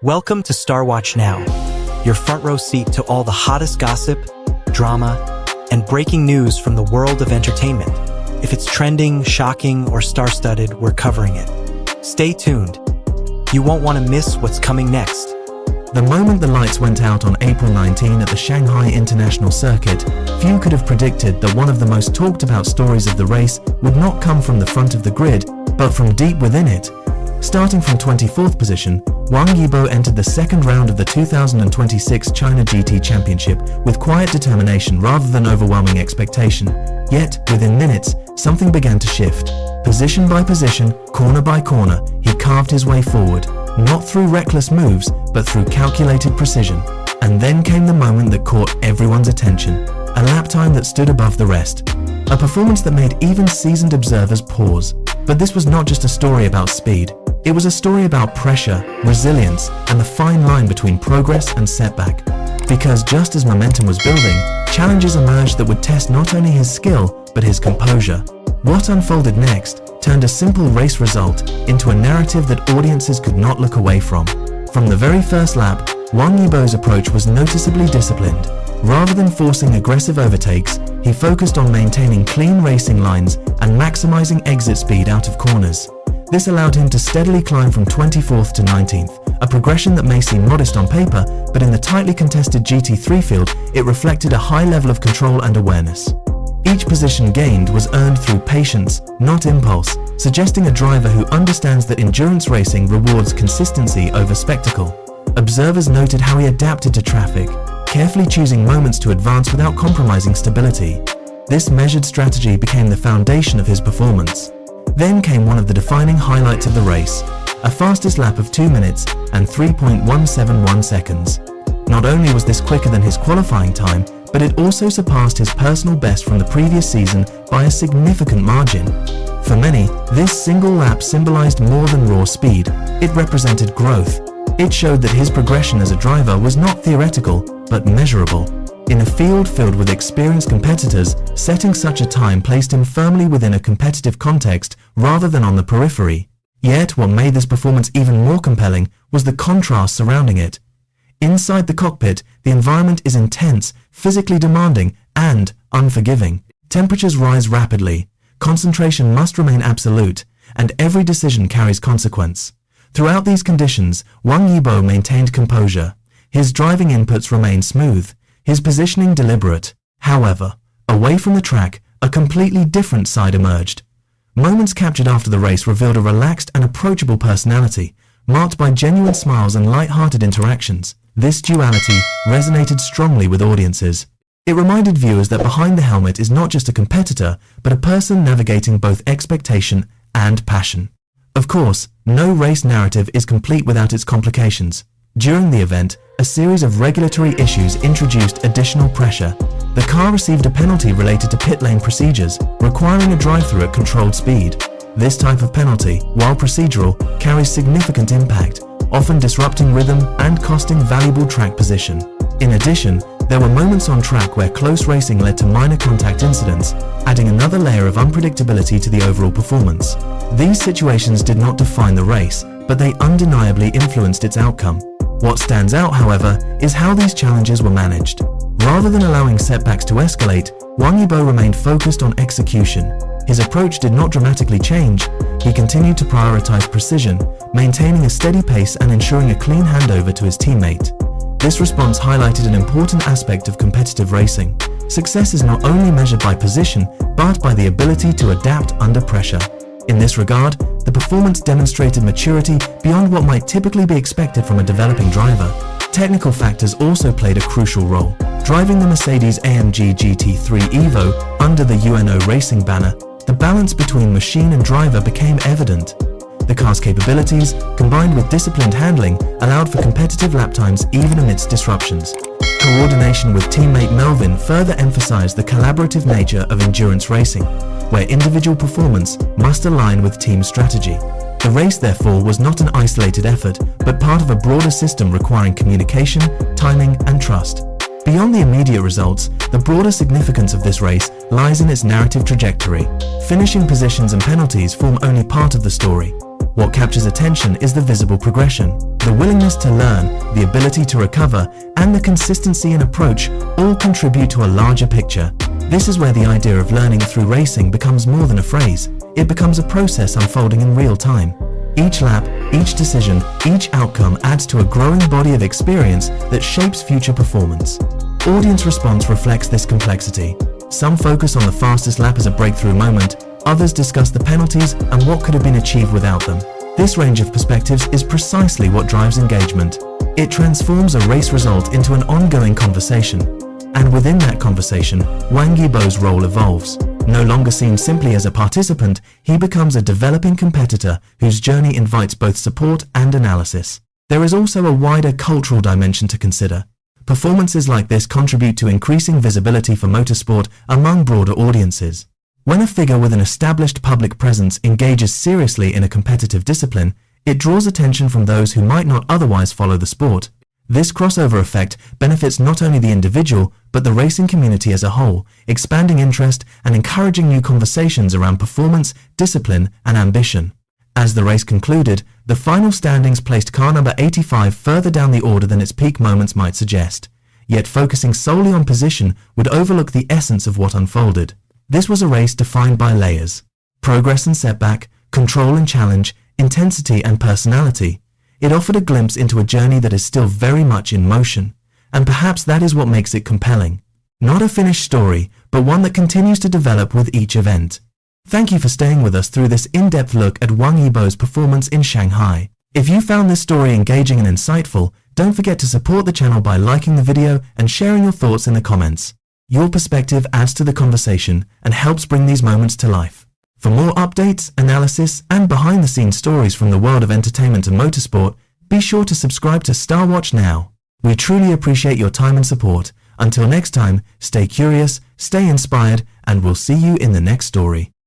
Welcome to Star Watch Now, your front row seat to all the hottest gossip, drama, and breaking news from the world of entertainment. If it's trending, shocking, or star-studded, we're covering it. Stay tuned. You won't want to miss what's coming next. The moment the lights went out on April 19 at the Shanghai International Circuit, few could have predicted that one of the most talked about stories of the race would not come from the front of the grid, but from deep within it. Starting from 24th position, Wang Yibo entered the second round of the 2026 China GT Championship with quiet determination rather than overwhelming expectation. Yet, within minutes, something began to shift. Position by position, corner by corner, he carved his way forward, not through reckless moves, but through calculated precision. And then came the moment that caught everyone's attention, a lap time that stood above the rest. A performance that made even seasoned observers pause. But this was not just a story about speed. It was a story about pressure, resilience, and the fine line between progress and setback. Because just as momentum was building, challenges emerged that would test not only his skill, but his composure. What unfolded next turned a simple race result into a narrative that audiences could not look away from. From the very first lap, Wang Yibo's approach was noticeably disciplined. Rather than forcing aggressive overtakes, he focused on maintaining clean racing lines and maximizing exit speed out of corners. This allowed him to steadily climb from 24th to 19th, a progression that may seem modest on paper, but in the tightly contested GT3 field, it reflected a high level of control and awareness. Each position gained was earned through patience, not impulse, suggesting a driver who understands that endurance racing rewards consistency over spectacle. Observers noted how he adapted to traffic, carefully choosing moments to advance without compromising stability. This measured strategy became the foundation of his performance. Then came one of the defining highlights of the race, a fastest lap of 2 minutes and 3.171 seconds. Not only was this quicker than his qualifying time, but it also surpassed his personal best from the previous season by a significant margin. For many, this single lap symbolized more than raw speed. It represented growth. It showed that his progression as a driver was not theoretical, but measurable. In a field filled with experienced competitors, setting such a time placed him firmly within a competitive context rather than on the periphery. Yet what made this performance even more compelling was the contrast surrounding it. Inside the cockpit, the environment is intense, physically demanding, and unforgiving. Temperatures rise rapidly, concentration must remain absolute, and every decision carries consequence. Throughout these conditions, Wang Yibo maintained composure. His driving inputs remained smooth, his positioning deliberate. However, away from the track, a completely different side emerged. Moments captured after the race revealed a relaxed and approachable personality, marked by genuine smiles and light-hearted interactions. This duality resonated strongly with audiences. It reminded viewers that behind the helmet is not just a competitor, but a person navigating both expectation and passion. Of course, no race narrative is complete without its complications. During the event, a series of regulatory issues introduced additional pressure. The car received a penalty related to pit lane procedures, requiring a drive-through at controlled speed. This type of penalty, while procedural, carries significant impact, often disrupting rhythm and costing valuable track position. In addition, there were moments on track where close racing led to minor contact incidents, adding another layer of unpredictability to the overall performance. These situations did not define the race, but they undeniably influenced its outcome. What stands out, however, is how these challenges were managed. Rather than allowing setbacks to escalate, Wang Yibo remained focused on execution. His approach did not dramatically change. He continued to prioritize precision, maintaining a steady pace and ensuring a clean handover to his teammate. This response highlighted an important aspect of competitive racing. Success is not only measured by position, but by the ability to adapt under pressure. In this regard, the performance demonstrated maturity beyond what might typically be expected from a developing driver. Technical factors also played a crucial role. Driving the Mercedes-AMG GT3 Evo under the UNO Racing banner, the balance between machine and driver became evident. The car's capabilities, combined with disciplined handling, allowed for competitive lap times even amidst disruptions. Coordination with teammate Melvin further emphasized the collaborative nature of endurance racing, where individual performance must align with team strategy. The race, therefore, was not an isolated effort, but part of a broader system requiring communication, timing, and trust. Beyond the immediate results, the broader significance of this race lies in its narrative trajectory. Finishing positions and penalties form only part of the story. What captures attention is the visible progression. The willingness to learn, the ability to recover, and the consistency in approach all contribute to a larger picture. This is where the idea of learning through racing becomes more than a phrase. It becomes a process unfolding in real time. Each lap, each decision, each outcome adds to a growing body of experience that shapes future performance. Audience response reflects this complexity. Some focus on the fastest lap as a breakthrough moment, others discuss the penalties and what could have been achieved without them. This range of perspectives is precisely what drives engagement. It transforms a race result into an ongoing conversation. And within that conversation, Wang Yibo's role evolves. No longer seen simply as a participant, he becomes a developing competitor whose journey invites both support and analysis. There is also a wider cultural dimension to consider. Performances like this contribute to increasing visibility for motorsport among broader audiences. When a figure with an established public presence engages seriously in a competitive discipline, it draws attention from those who might not otherwise follow the sport. This crossover effect benefits not only the individual, but the racing community as a whole, expanding interest and encouraging new conversations around performance, discipline, and ambition. As the race concluded, the final standings placed car number 85 further down the order than its peak moments might suggest. Yet focusing solely on position would overlook the essence of what unfolded. This was a race defined by layers: progress and setback, control and challenge, intensity and personality. It offered a glimpse into a journey that is still very much in motion, and perhaps that is what makes it compelling. Not a finished story, but one that continues to develop with each event. Thank you for staying with us through this in-depth look at Wang Yibo's performance in Shanghai. If you found this story engaging and insightful, don't forget to support the channel by liking the video and sharing your thoughts in the comments. Your perspective adds to the conversation and helps bring these moments to life. For more updates, analysis, and behind-the-scenes stories from the world of entertainment and motorsport, be sure to subscribe to Star Watch now. We truly appreciate your time and support. Until next time, stay curious, stay inspired, and we'll see you in the next story.